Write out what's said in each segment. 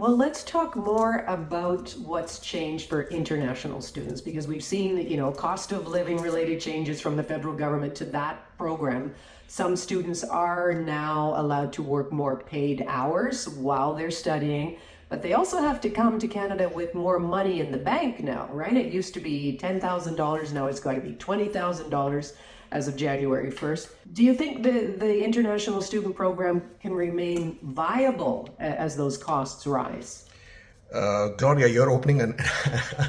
Well, let's talk more about what's changed for international students, because we've seen, cost of living related changes from the federal government to that program. Some students are now allowed to work more paid hours while they're studying, but they also have to come to Canada with more money in the bank now, right? It used to be $10,000, now it's got to be $20,000 as of January 1st. Do you think the international student program can remain viable as those costs rise? Gloria, you're opening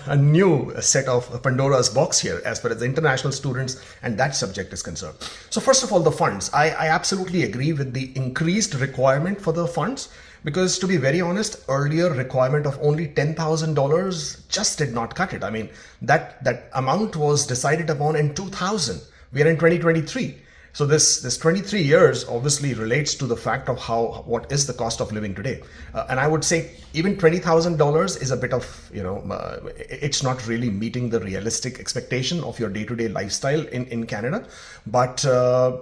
a new set of Pandora's box here as far as the international students and that subject is concerned. So first of all, the funds. I absolutely agree with the increased requirement for the funds, because to be very honest, earlier requirement of only $10,000 just did not cut it. I mean, that amount was decided upon in 2000. We are in 2023. So this 23 years obviously relates to the fact of what is the cost of living today. And I would say even $20,000 is a bit of, it's not really meeting the realistic expectation of your day-to-day lifestyle in Canada. But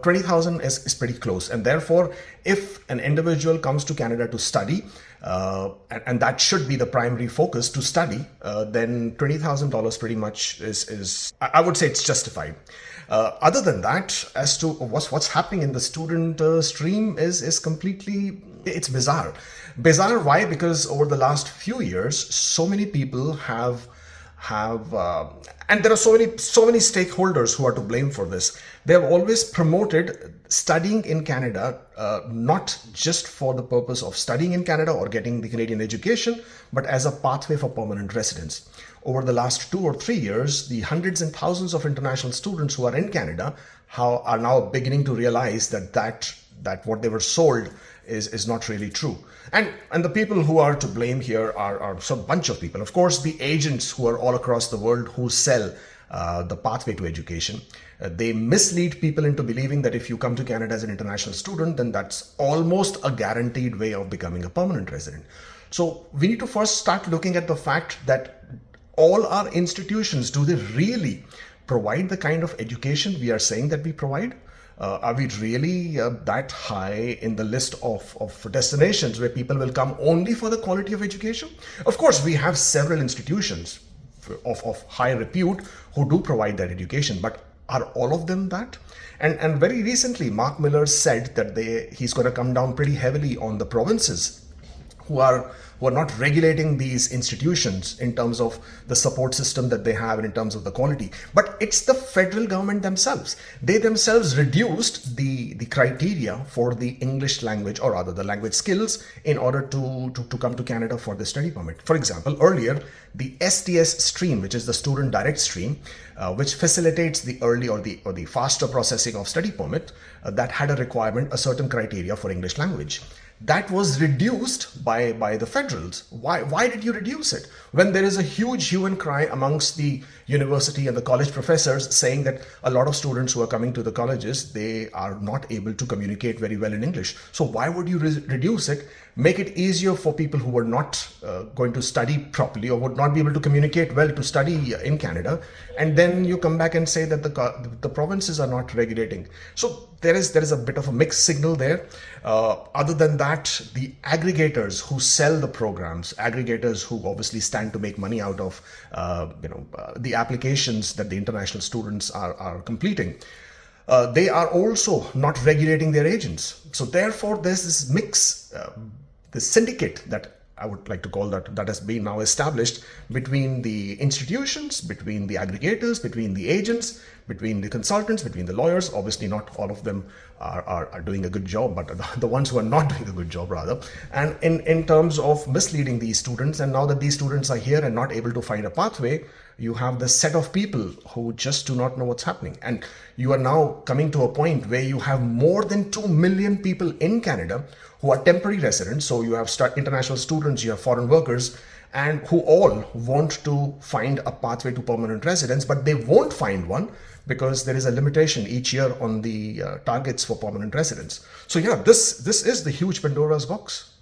20,000 is pretty close. And therefore, if an individual comes to Canada to study, and that should be the primary focus, to study, then $20,000 pretty much is, I would say it's justified. Other than that, as to what's happening in the student stream is completely, it's bizarre. Bizarre, why? Because over the last few years, so many people have and there are so many stakeholders who are to blame for this. They have always promoted studying in Canada, not just for the purpose of studying in Canada or getting the Canadian education, but as a pathway for permanent residence. Over the last 2 or 3 years, the hundreds and thousands of international students who are in Canada are now beginning to realize that what they were sold is not really true. And the people who are to blame here are a bunch of people. Of course, the agents who are all across the world who sell the pathway to education. They mislead people into believing that if you come to Canada as an international student, then that's almost a guaranteed way of becoming a permanent resident. So we need to first start looking at the fact that all our institutions, do they really provide the kind of education we are saying that we provide? Are we really that high in the list of destinations where people will come only for the quality of education? Of course, we have several institutions of high repute who do provide that education, but are all of them that? And very recently, Mark Miller said that he's going to come down pretty heavily on the provinces who are not regulating these institutions in terms of the support system that they have and in terms of the quality. But it's the federal government themselves. They themselves reduced the criteria for the English language, or rather the language skills, in order to come to Canada for the study permit. For example, earlier, the STS stream, which is the student direct stream, which facilitates the early or the faster processing of study permit, that had a requirement, a certain criteria for English language. That was reduced by the federals. Why did you reduce it? When there is a huge hue and cry amongst the university and the college professors saying that a lot of students who are coming to the colleges, they are not able to communicate very well in English. So why would you reduce it? Make it easier for people who were not going to study properly or would not be able to communicate well to study in Canada. And then you come back and say that the provinces are not regulating. So there is a bit of a mixed signal there. Other than that, the aggregators who sell the programs, aggregators who obviously stand to make money out of the applications that the international students are completing, they are also not regulating their agents. So therefore, there's this mix, this syndicate that I would like to call that has been now established between the institutions, between the aggregators, between the agents, between the consultants, between the lawyers. Obviously, not all of them are doing a good job, but the ones who are not doing a good job, rather. And in terms of misleading these students, and now that these students are here and not able to find a pathway, you have this set of people who just do not know what's happening. And you are now coming to a point where you have more than 2 million people in Canada who are temporary residents. So you have international students, you have foreign workers, and who all want to find a pathway to permanent residence, but they won't find one because there is a limitation each year on the targets for permanent residence. So yeah, this is the huge Pandora's box.